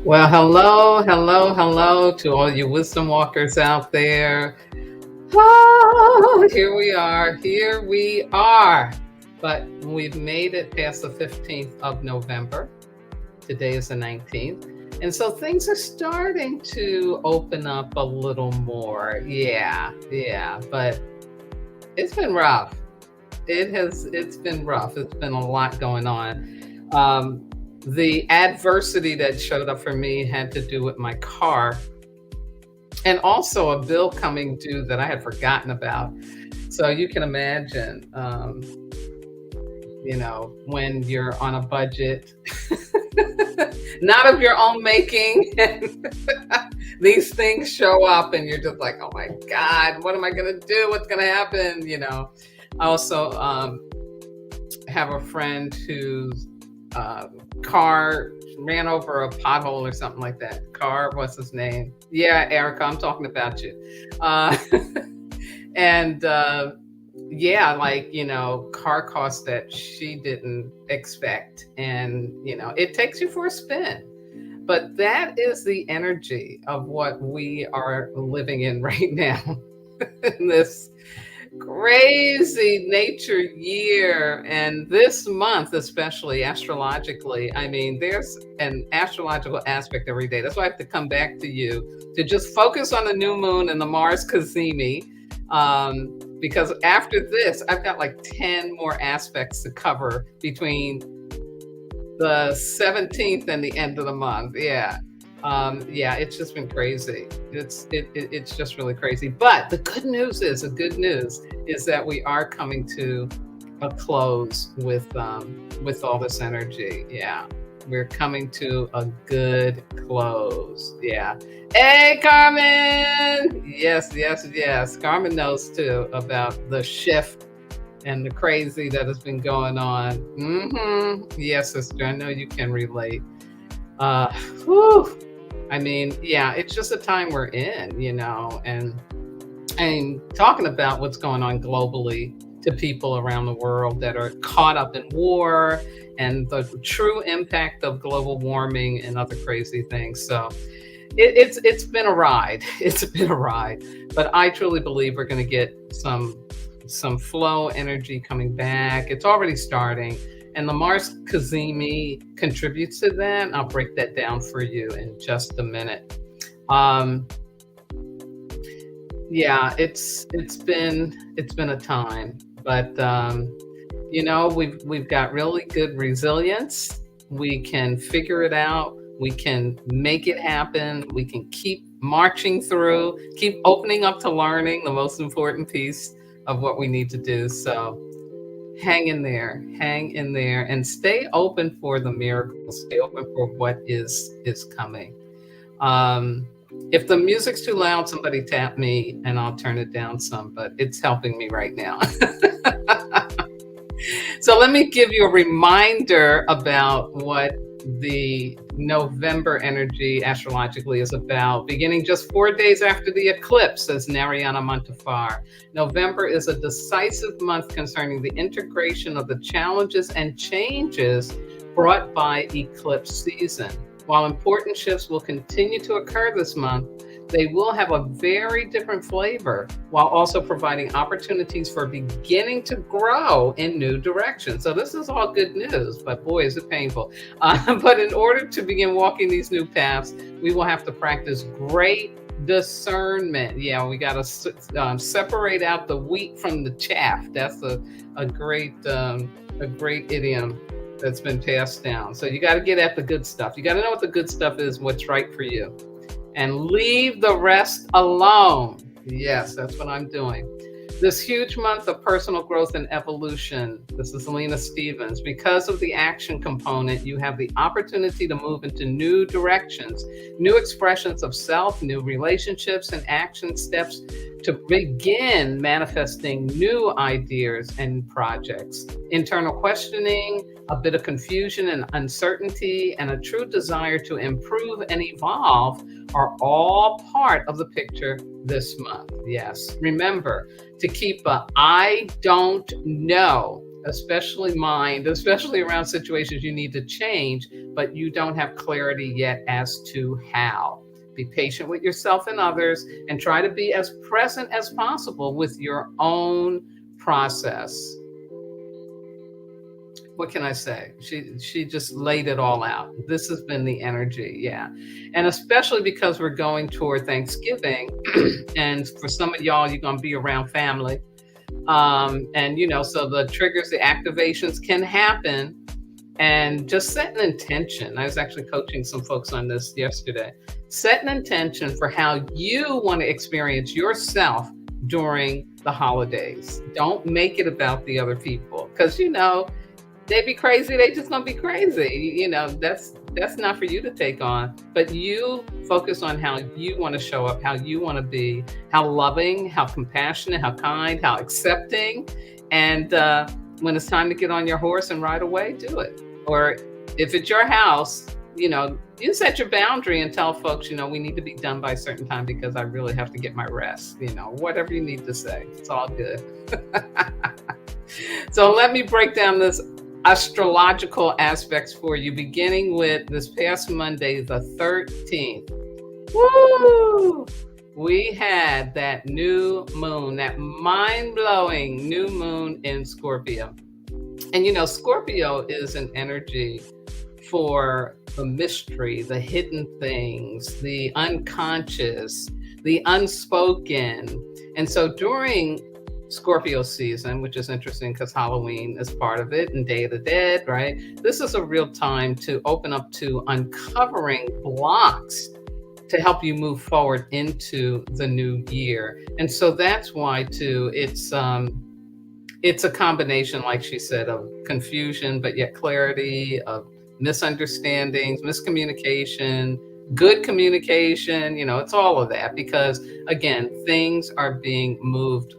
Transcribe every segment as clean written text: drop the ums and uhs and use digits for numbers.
Well, hello, hello, hello to all you wisdom walkers out there. Ah, here we are, here we are. But we've made it past the 15th of November. Today is the 19th. And so things are starting to open up a little more. Yeah. But it's been rough. It's been rough. It's been a lot going on. The adversity that showed up for me had to do with my car and also a bill coming due that I had forgotten about. So you can imagine, when you're on a budget, not of your own making, and these things show up, and you're just like, oh my God, what am I going to do? What's going to happen? I also have a friend whose car ran over a pothole or something like that. What's his name? Yeah, Erica, I'm talking about you. And yeah, car costs that she didn't expect. And, it takes you for a spin. But that is the energy of what we are living in right now. In this crazy nature year, and this month especially astrologically, I mean, there's an astrological aspect every day. That's why I have to come back to you to just focus on the new moon and the Mars Cazimi, because after this I've got like 10 more aspects to cover between the 17th and the end of the month. Yeah, it's just been crazy. It's just really crazy. But the good news is that we are coming to a close with all this energy. Yeah, we're coming to a good close. Yeah. Hey, Carmen. Yes. Carmen knows too about the shift and the crazy that has been going on. Yes, sister, I know you can relate. Whew. I mean, yeah, it's just a time we're in, and talking about what's going on globally to people around the world that are caught up in war and the true impact of global warming and other crazy things. So it's been a ride. It's been a ride, but I truly believe we're going to get some flow energy coming back. It's already starting. And the Mars Cazimi contributes to that. I'll break that down for you in just a minute. Yeah, it's been a time, but we've got really good resilience. We can figure it out. We can make it happen. We can keep marching through, keep opening up to learning, the most important piece of what we need to do. So hang in there, and stay open for the miracles. Stay open for what is coming. If the music's too loud, somebody tap me and I'll turn it down some, but it's helping me right now. So let me give you a reminder about what the November energy astrologically is about. Beginning just 4 days after the eclipse, says Narayana Montefar. November is a decisive month concerning the integration of the challenges and changes brought by eclipse season. While important shifts will continue to occur this month, they will have a very different flavor while also providing opportunities for beginning to grow in new directions. So this is all good news, but boy, is it painful. But in order to begin walking these new paths, we will have to practice great discernment. Yeah, we got to separate out the wheat from the chaff. That's a great idiom that's been passed down. So you got to get at the good stuff. You got to know what the good stuff is, what's right for you, and leave the rest alone. Yes, that's what I'm doing. This huge month of personal growth and evolution. This is Lena Stevens. Because of the action component, you have the opportunity to move into new directions, new expressions of self, new relationships, and action steps to begin manifesting new ideas and projects. Internal questioning, a bit of confusion and uncertainty, and a true desire to improve and evolve are all part of the picture this month. Yes. Remember to keep a I don't know especially mind, especially around situations you need to change, but you don't have clarity yet as to how. Be patient with yourself and others and try to be as present as possible with your own process. What can I say? She just laid it all out. This has been the energy, yeah. And especially because we're going toward Thanksgiving, and for some of y'all, you're gonna be around family. And so the triggers, the activations can happen. And just set an intention. I was actually coaching some folks on this yesterday. Set an intention for how you want to experience yourself during the holidays. Don't make it about the other people, because they be crazy. They just gonna be crazy. That's not for you to take on. But you focus on how you want to show up, how you want to be, how loving, how compassionate, how kind, how accepting. And when it's time to get on your horse and ride away, do it. Or if it's your house, you set your boundary and tell folks, we need to be done by a certain time because I really have to get my rest. Whatever you need to say, it's all good. So let me break down this astrological aspects for you, beginning with this past Monday, the 13th. Woo! We had that new moon, that mind-blowing new moon in Scorpio. And Scorpio is an energy for the mystery, the hidden things, the unconscious, the unspoken. And so during Scorpio season, which is interesting because Halloween is part of it and Day of the Dead, right? This is a real time to open up to uncovering blocks to help you move forward into the new year. And so that's why too, it's a combination, like she said, of confusion, but yet clarity, of misunderstandings, miscommunication, good communication, it's all of that, because again, things are being moved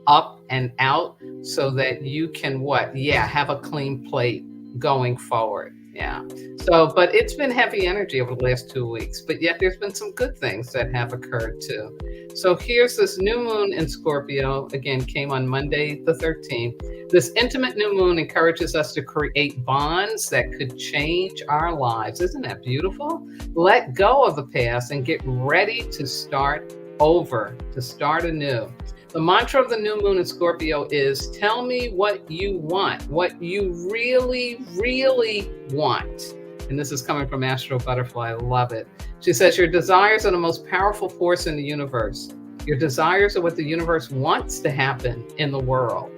up and out so that you can have a clean plate going forward. Yeah. So, but it's been heavy energy over the last 2 weeks, but yet there's been some good things that have occurred too. So here's this new moon in Scorpio, again, came on Monday, the 13th. This intimate new moon encourages us to create bonds that could change our lives. Isn't that beautiful? Let go of the past and get ready to start over, to start anew. The mantra of the new moon in Scorpio is, tell me what you want, what you really, really want. And this is coming from Astro Butterfly. I love it. She says, your desires are the most powerful force in the universe. Your desires are what the universe wants to happen in the world.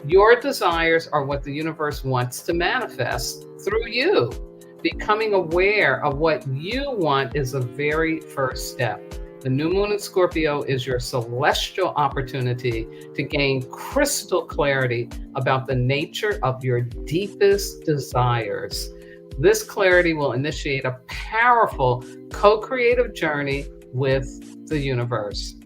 Your desires are what the universe wants to manifest through you. Becoming aware of what you want is the very first step. The new moon in Scorpio is your celestial opportunity to gain crystal clarity about the nature of your deepest desires. This clarity will initiate a powerful co-creative journey with the universe.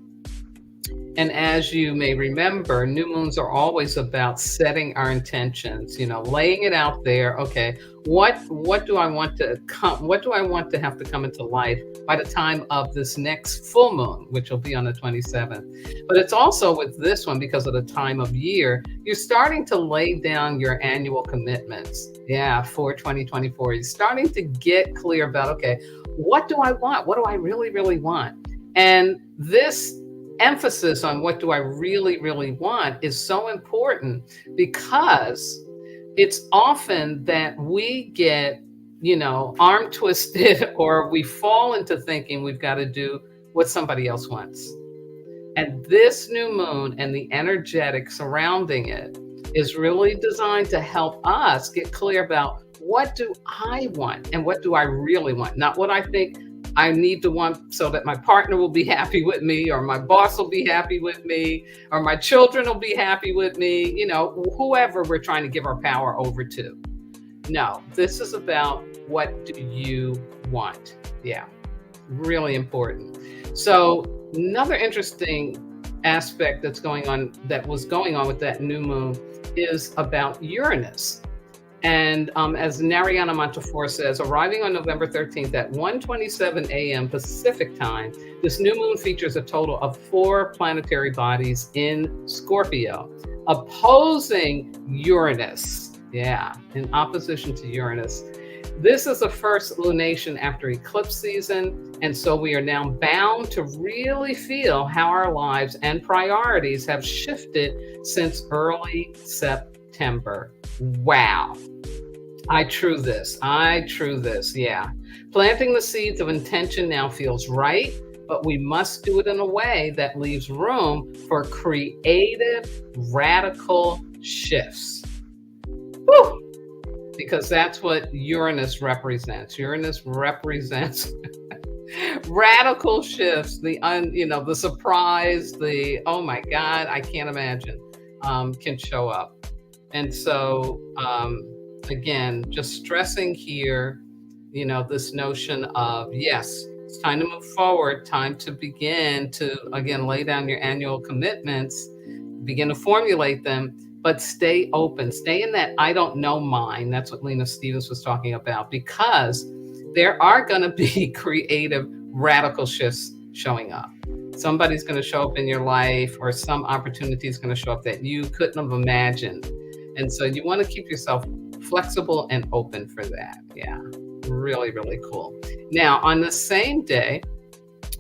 And as you may remember, new moons are always about setting our intentions, laying it out there. Okay, what do I want to come? What do I want to have to come into life by the time of this next full moon, which will be on the 27th? But it's also with this one, because of the time of year, you're starting to lay down your annual commitments. Yeah, for 2024, you're starting to get clear about, okay, what do I want? What do I really, really want? And this emphasis on what do I really, really want is so important, because it's often that we get, arm twisted, or we fall into thinking we've got to do what somebody else wants. And this new moon and the energetic surrounding it is really designed to help us get clear about, what do I want and what do I really want? Not what I think I need to want so that my partner will be happy with me, or my boss will be happy with me, or my children will be happy with me, whoever we're trying to give our power over to. No, this is about, what do you want? Yeah, really important. So another interesting aspect that was going on with that new moon is about Uranus. And as Narayana Montefiore says, arriving on November 13th at 1:27 a.m. Pacific time, this new moon features a total of 4 planetary bodies in Scorpio, opposing Uranus. Yeah, in opposition to Uranus. This is the first lunation after eclipse season, and so we are now bound to really feel how our lives and priorities have shifted since early September. Wow. I true this. Yeah. Planting the seeds of intention now feels right, but we must do it in a way that leaves room for creative, radical shifts. Woo! Because that's what Uranus represents. Uranus represents radical shifts, the surprise, the oh my God, I can't imagine, can show up. And so, again, just stressing here, this notion of, yes, it's time to move forward, time to begin to, again, lay down your annual commitments, begin to formulate them, but stay open, stay in that I don't know mind. That's what Lena Stevens was talking about, because there are going to be creative, radical shifts showing up. Somebody's going to show up in your life, or some opportunity is going to show up that you couldn't have imagined. And so you want to keep yourself flexible and open for that. Yeah, really, really cool. Now, on the same day,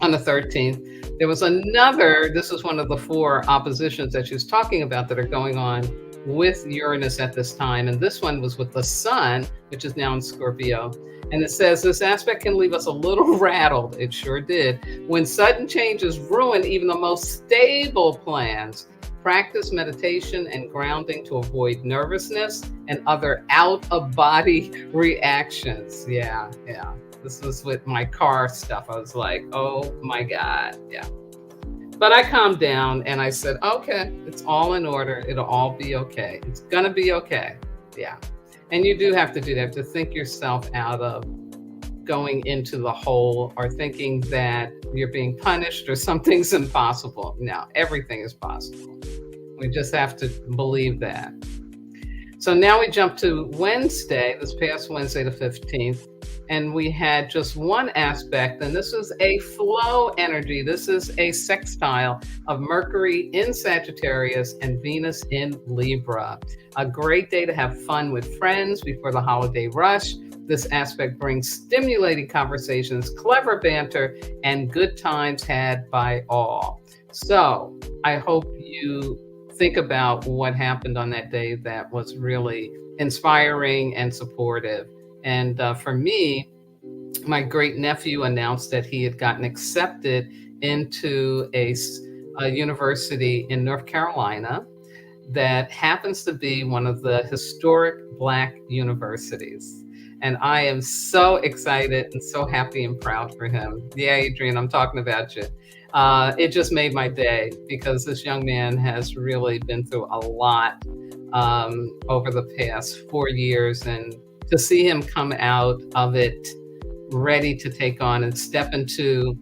on the 13th, there was another, this is one of the 4 oppositions that she was talking about that are going on with Uranus at this time. And this one was with the Sun, which is now in Scorpio. And it says this aspect can leave us a little rattled. It sure did. When sudden changes ruin even the most stable plans, practice meditation and grounding to avoid nervousness and other out-of-body reactions. Yeah. This was with my car stuff. I was like, oh my God. Yeah. But I calmed down and I said, okay, it's all in order. It'll all be okay. It's going to be okay. Yeah. And you do have to do that, to think yourself out of going into the hole or thinking that you're being punished or something's impossible. No, everything is possible. We just have to believe that. So now we jump to Wednesday, this past Wednesday, the 15th, and we had just one aspect, and this is a flow energy. This is a sextile of Mercury in Sagittarius and Venus in Libra. A great day to have fun with friends before the holiday rush. This aspect brings stimulating conversations, clever banter, and good times had by all. So I hope you think about what happened on that day that was really inspiring and supportive. And for me, my great nephew announced that he had gotten accepted into a university in North Carolina that happens to be one of the historic Black universities. And I am so excited and so happy and proud for him. Yeah, Adrian, I'm talking about you. It just made my day, because this young man has really been through a lot over the past 4 years. And to see him come out of it ready to take on and step into,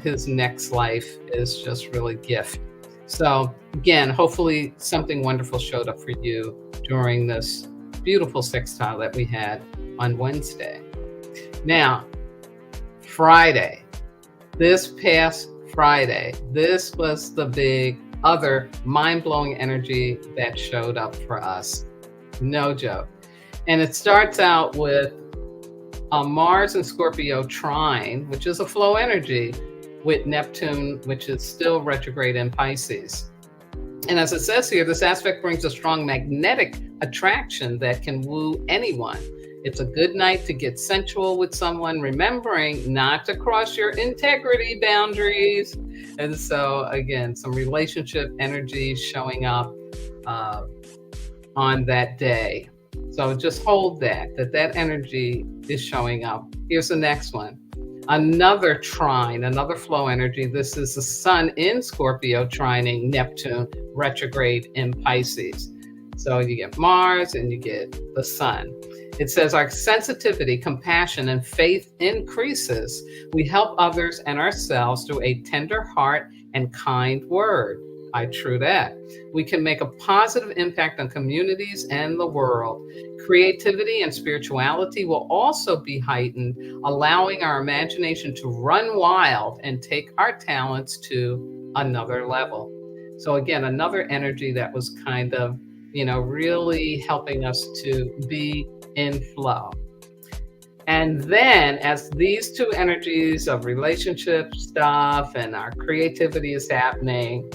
his next life is just really a gift. So again, hopefully something wonderful showed up for you during this beautiful sextile that we had on Wednesday. Now, Friday, this past Friday, this was the big other mind-blowing energy that showed up for us. No joke. And it starts out with a Mars and Scorpio trine, which is a flow energy, with Neptune, which is still retrograde in Pisces. And as it says here, this aspect brings a strong magnetic attraction that can woo anyone. It's a good night to get sensual with someone, remembering not to cross your integrity boundaries. And so, again, some relationship energy showing up on that day. So just hold that energy is showing up. Here's the next one. Another trine, another flow energy. This is the Sun in Scorpio trining Neptune retrograde in Pisces. So you get Mars and you get the Sun. It says our sensitivity, compassion, and faith increases. We help others and ourselves through a tender heart and kind word. I true that. We can make a positive impact on communities and the world. Creativity and spirituality will also be heightened, allowing our imagination to run wild and take our talents to another level. So again, another energy that was kind of, really helping us to be in flow. And then, as these two energies of relationship stuff and our creativity is happening,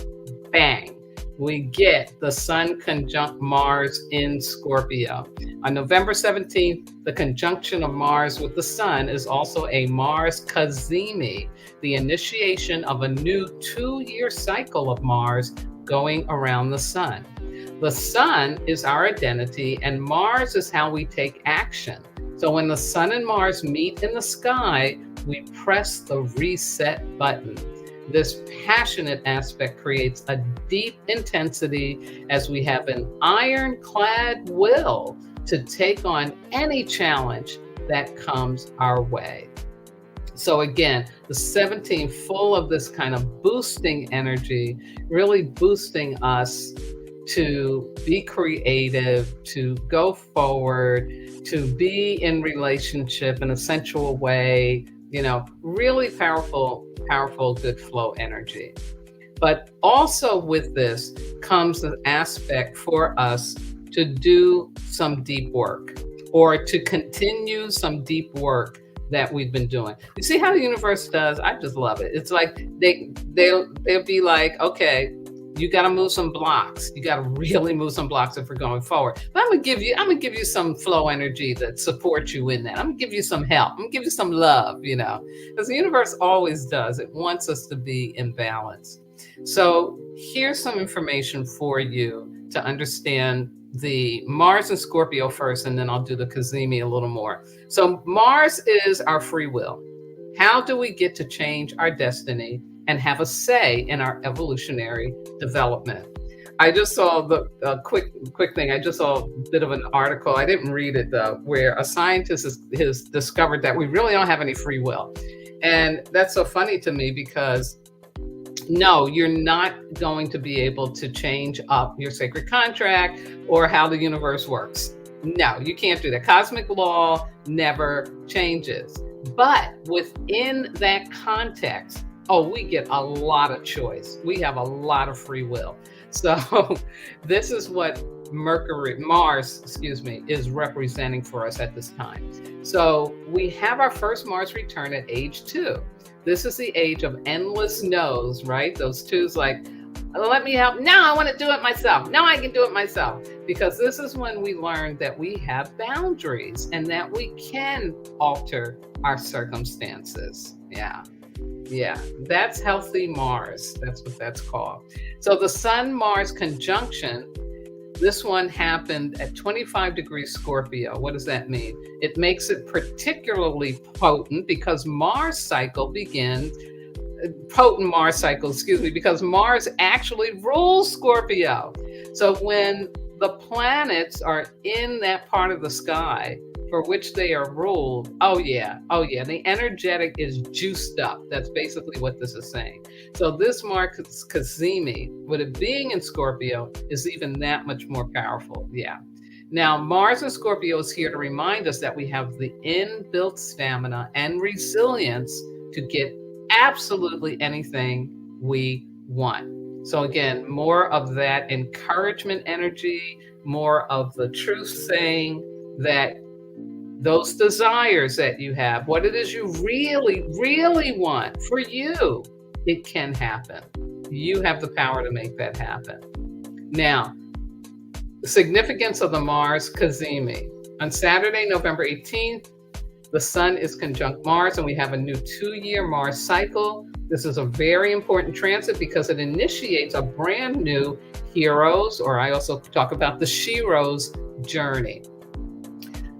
bang, we get the Sun conjunct Mars in Scorpio. On November 17th, the conjunction of Mars with the Sun is also a Mars Cazimi, the initiation of a new 2-year cycle of Mars going around the Sun. The Sun is our identity, and Mars is how we take action. So when the Sun and Mars meet in the sky, we press the reset button. This passionate aspect creates a deep intensity as we have an ironclad will to take on any challenge that comes our way. So again, the 17th, full of this kind of boosting energy, really boosting us to be creative, to go forward, to be in relationship in a sensual way, really powerful, good flow energy. But also with this comes the aspect for us to do some deep work, or to continue some deep work that we've been doing. You see how the universe does? I just love it. It's like they'll be like, okay, you got to move some blocks. You got to really move some blocks if we're going forward. But I'm gonna give you some flow energy that supports you in that. I'm gonna give you some help. I'm gonna give you some love, because the universe always does. It wants us to be in balance. So here's some information for you to understand the Mars and Scorpio first, and then I'll do the Cazimi a little more. So Mars is our free will. How do we get to change our destiny and have a say in our evolutionary development? I just saw the quick thing. I just saw a bit of an article. I didn't read it though, where a scientist has discovered that we really don't have any free will. And that's so funny to me because no, you're not going to be able to change up your sacred contract or how the universe works. No, you can't do that. Cosmic law never changes. But within that context, we get a lot of choice. We have a lot of free will. So this is what Mars, is representing for us at this time. So we have our first Mars return at age 2. This is the age of endless no's, right? Those twos like, let me help. No, I want to do it myself. No, I can do it myself. Because this is when we learn that we have boundaries and that we can alter our circumstances. Yeah, that's healthy Mars. That's what that's called. So the Sun-Mars conjunction, this one happened at 25 degrees Scorpio. What does that mean? It makes it particularly potent because Mars cycle begins, because Mars actually rules Scorpio. So when the planets are in that part of the sky for which they are ruled, the energetic is juiced up. That's basically what this is saying. So this Mars Cazimi, with it being in Scorpio, is even that much more powerful. Yeah. Now, Mars in Scorpio is here to remind us that we have the inbuilt stamina and resilience to get absolutely anything we want. So again, more of that encouragement energy, more of the truth saying that those desires that you have, what it is you really, really want for you, it can happen. You have the power to make that happen. Now, the significance of the Mars Cazimi. On Saturday, November 18th, the Sun is conjunct Mars, and we have a new 2-year Mars cycle. This is a very important transit because it initiates a brand new heroes, or I also talk about the Sheroes journey.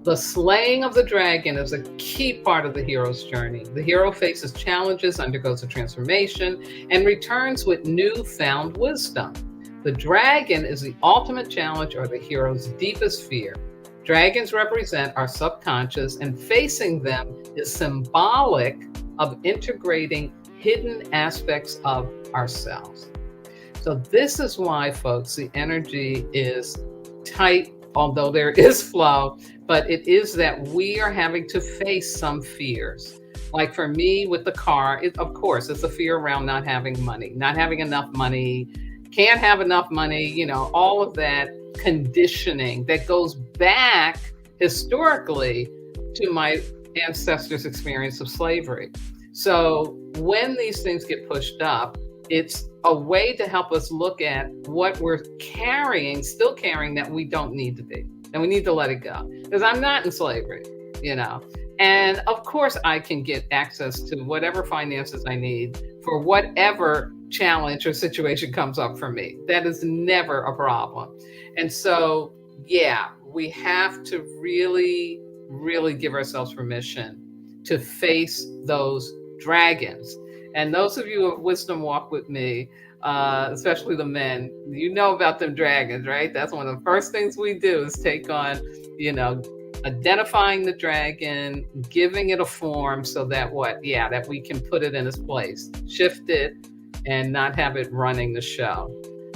The slaying of the dragon is a key part of the hero's journey. The hero faces challenges, undergoes a transformation, and returns with newfound wisdom. The dragon is the ultimate challenge or the hero's deepest fear. Dragons represent our subconscious, and facing them is symbolic of integrating hidden aspects of ourselves. So this is why, folks, the energy is tight, although there is flow, but it is that we are having to face some fears. Like for me with the car, of course, it's a fear around not having money, not having enough money, can't have enough money, all of that conditioning that goes back historically to my ancestors' experience of slavery. So when these things get pushed up, it's a way to help us look at what we're carrying, still carrying, that we don't need to be. And we need to let it go. Because I'm not in slavery, you know. And of course, I can get access to whatever finances I need for whatever challenge or situation comes up for me. That is never a problem. And so, yeah, we have to really, really give ourselves permission to face those dragons. And those of you who have wisdom walk with me, especially the men, you know about them dragons, right? That's one of the first things we do is take on, identifying the dragon, giving it a form so that that we can put it in its place, shift it, and not have it running the show.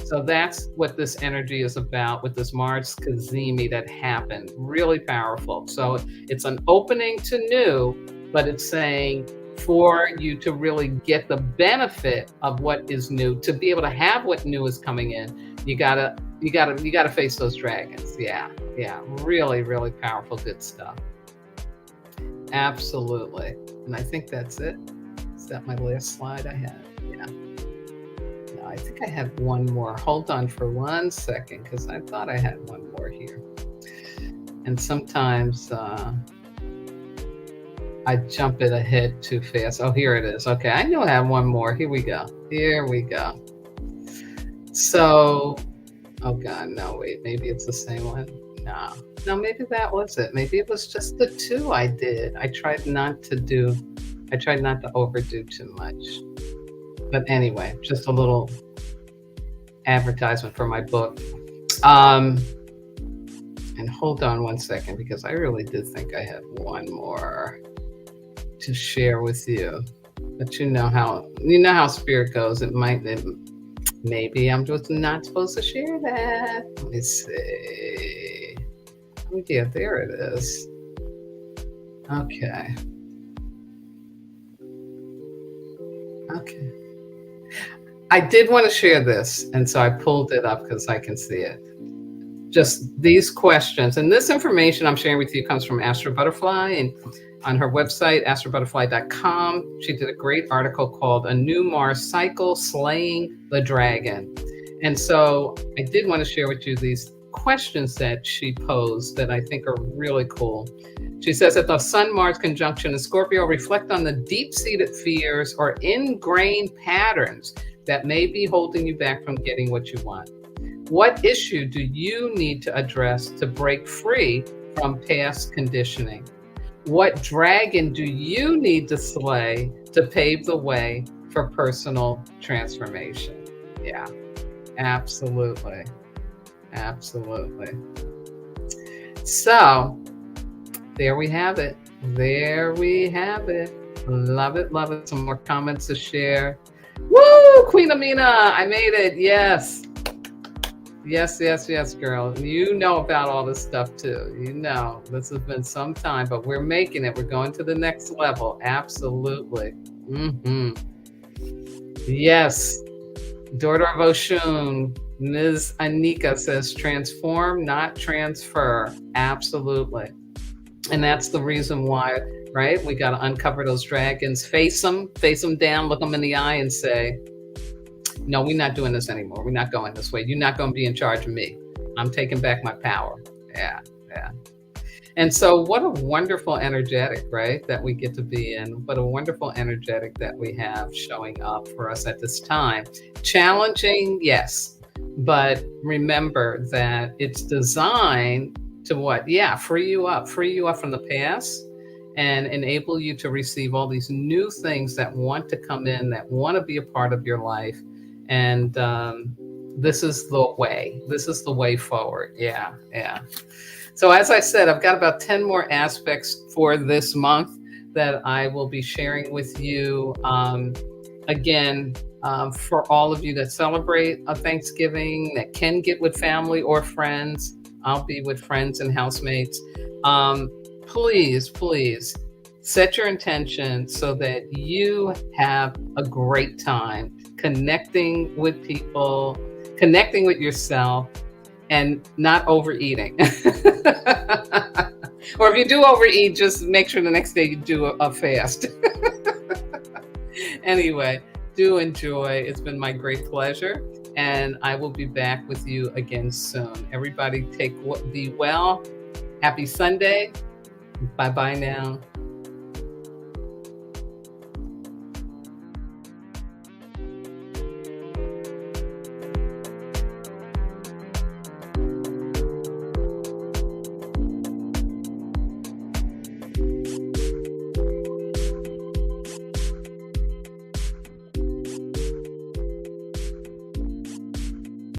So that's what this energy is about with this Mars Cazimi that happened. Really powerful. So it's an opening to new, but it's saying for you to really get the benefit of what is new, to be able to have what new is coming in, you gotta face those dragons. Yeah. Really, really powerful, good stuff. Absolutely. And I think that's it. Is that my last slide I had? Yeah. No, I think I had one more. Hold on for 1 second, because I thought I had one more here. And sometimes I jump it ahead too fast. Oh, here it is. Okay, I knew I had one more. Here we go. So, oh God, no, wait, maybe it's the same one. No, maybe that was it. Maybe it was just the two I did. I tried not to overdo too much. But anyway, just a little advertisement for my book. And hold on 1 second, because I really did think I had one more to share with you. But you know how spirit goes. Maybe I'm just not supposed to share that. Let me see. Oh yeah, there it is. Okay. I did want to share this, and so I pulled it up because I can see it. Just these questions, and this information I'm sharing with you comes from Astro Butterfly, and on her website, astrobutterfly.com, she did a great article called A New Mars Cycle, Slaying the Dragon. And so I did want to share with you these questions that she posed that I think are really cool. She says that the Sun-Mars conjunction in Scorpio reflect on the deep-seated fears or ingrained patterns that may be holding you back from getting what you want. What issue do you need to address to break free from past conditioning? What dragon do you need to slay to pave the way for personal transformation? Yeah, absolutely. So there we have it. Love it. Some more comments to share. Woo, Queen Amina, I made it. Yes, girl. You know about all this stuff too. This has been some time, but we're making it. We're going to the next level. Absolutely. Yes. Daughter of Oshun, Ms. Anika says, transform, not transfer. Absolutely. And that's the reason why, right? We got to uncover those dragons, face them down, look them in the eye and say, no, we're not doing this anymore. We're not going this way. You're not going to be in charge of me. I'm taking back my power. Yeah. And so what a wonderful energetic, right, that we get to be in. What a wonderful energetic that we have showing up for us at this time. Challenging, yes. But remember that it's designed to what? Yeah, free you up from the past and enable you to receive all these new things that want to come in, that want to be a part of your life. And this is the way forward. Yeah. So as I said, I've got about 10 more aspects for this month that I will be sharing with you. Again, for all of you that celebrate a Thanksgiving, that can get with family or friends, I'll be with friends and housemates. Please set your intention so that you have a great time connecting with people, connecting with yourself, and not overeating. Or if you do overeat, just make sure the next day you do a fast. Anyway, do enjoy. It's been my great pleasure. And I will be back with you again soon. Everybody be well. Happy Sunday. Bye bye now.